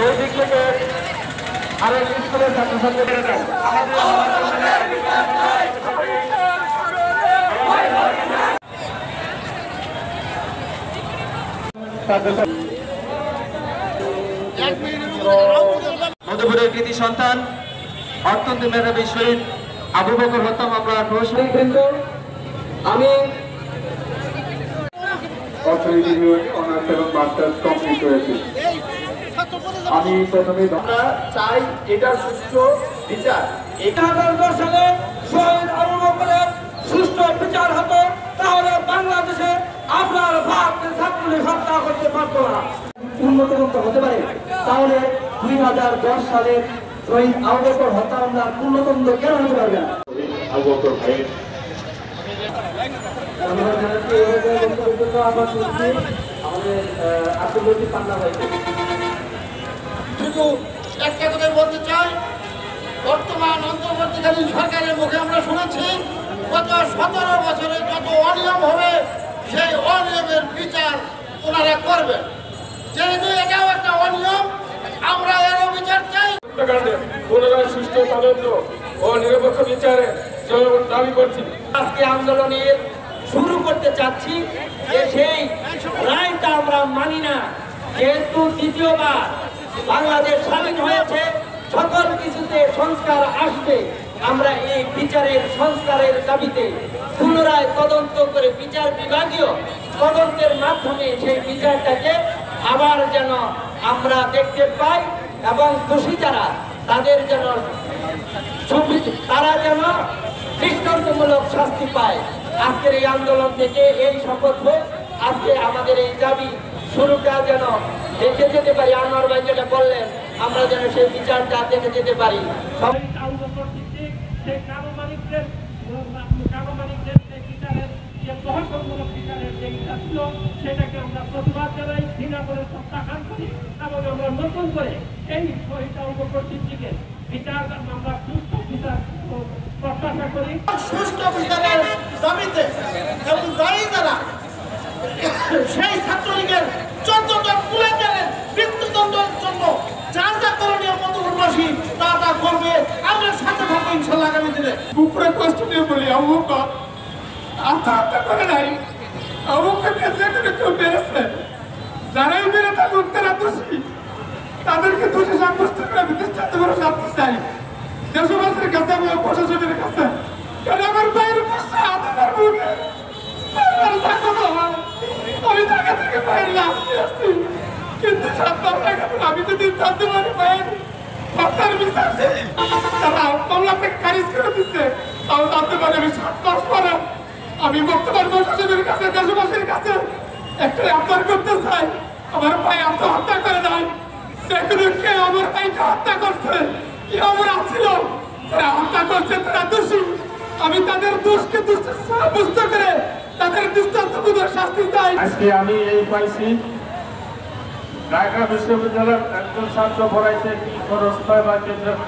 সেই দিক থেকে আরেক স্কুলের ছাত্রছাত্রীরা মধুপুরের কৃতি সন্তান অত্যন্ত মেধাবী শহীদ আবু বকর হত্যা মামলার প্রশাসনিকবৃন্দ, আমি অর্থনীতি বিভাগে অনার্স এবং মাস্টার্স কমপ্লিট করেছি। আমি প্রথমে চাই এটার সুষ্ঠু বিচার। 2010 সালে শহীদ আবু বকরের সুষ্ঠু বিচার হতো, তাহলে বাংলাদেশে আপনার ভারতের ছাত্রলীগ হত্যা করতে পারত না। উন্নত হতে পারে, তাহলে 2010 সালের শহীদ আবু বকর হত্যা মামলার পূর্ণতন্ত্র কেন হতে পারবে না? আবু বকর ভাইয়ের শুধু একটা কথা বলতে চাই, বর্তমান অন্তর্বর্তীকালীন সরকারের মুখে আমরা শুনেছি গত 17 বছরে যত অনিয়ম হবে সেই অনিয়মের বিচার ওনারা করবেন। যেহেতু এটাও একটা অনিয়ম, আমরা এরও বিচার চাই। পুনরায় সুষ্ঠু তদন্ত ও নিরপেক্ষ বিচারে দাবি করছি। আজকে আন্দোলনের শুরু করতে চাচ্ছি যে সেই রায়টা আমরা মানি না। যেহেতু দ্বিতীয়বার বাংলাদেশ স্বাধীন হয়েছে, সকল কিছুতে সংস্কার আসবে। আমরা এই বিচারের সংস্কারের দাবিতে পুনরায় তদন্ত করে বিচার বিভাগীয় তদন্তের মাধ্যমে সেই বিচারটাকে আবার যেন আমরা দেখতে পাই এবং দোষী যারা তাদের যেন তারা যেন দৃষ্টান্তমূলক শাস্তি পায়। আজকের এই আন্দোলন থেকে এই শপথ হোক, আজকে আমাদের এই দাবি শুরুটা যেন দেখে যেতে পারি। আনোয়ার ভাই যেটা বললেন, আমরা যেন সেই বিচারটা দেখে যেতে পারি। সেটাকে আমরা প্রতিবাদ জানাই, ঘৃণা করে প্রত্যাখ্যান করি এবং আমরা নতুন করে এই শহীদ আবু বকর সিদ্দিকের বিচার আমরা সুষ্ঠু বিচার প্রত্যাশা করি। সুষ্ঠু বিচারের দাবিতে এবং দাঁড়িয়ে যারা সেই ছাত্রলীগের 14 জন পুলিশ গেলেন মৃত্যুদণ্ডের জন্য যা যা করণীয় মধ্যপ্রবাসী তা করবে, আমরা সাথে থাকবো ইনশাল্লাহ আগামী দিনে। উপরে কষ্ট নিয়ে বলি আবু বকর আত্মহত্যা করে নাই, আবু বকরকে যে করে কেউ মেরেছে, যারাই মেরে থাকুক তারা দোষী, তাদেরকে দোষী সাব্যস্ত করে দৃষ্টান্ত করে শাস্তি চাই দেশবাসীর কাছে এবং প্রশাসনের কাছে। কারণ আমার ভাইয়ের কষ্ট আমার বুকে আমি ঢাকা থেকে ভাইয়ের লাশ নিয়ে আসছি, কিন্তু 7 টাকা আমি যদি জানতে পারি ভাইয়ের হত্যার বিচার তারা মামলা থেকে খারিজ করে দিচ্ছে, তাও জানতে পারি আমি 7 মাস পরে আমি বর্তমান প্রশাসনের কাছে দেশবাসীর কাছে একটা আবদার করতে চাই। আমার ভাই আত্মহত্যা করে নাই, সেগুলো কে আমার ভাইকে হত্যা করছে, কি অপরাধ ছিল, যারা হত্যা করছে তারা দোষী। আমি তাদের দোষকে সাব্যস্ত করে তাদের দৃষ্টান্তমূলক শাস্তি চাই। আজকে আমি এই পাইছি ঢাকা বিশ্ববিদ্যালয়ের একজন ছাত্র পড়াইতে কি খরচ হয় বা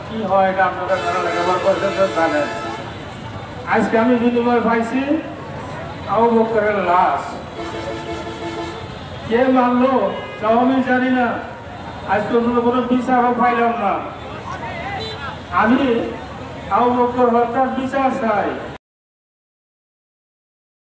কি হয় এটা আপনারা যারা লেখাপড়া করছেন জানেন। আজকে আমি বিনিময় পাইছি আবু বকরের লাশ। কে মানলো তাও আমি জানি না, আজকে কোনো বিচারও পাইলাম না। আমি আবু বকর হত্যার বিচার চাই।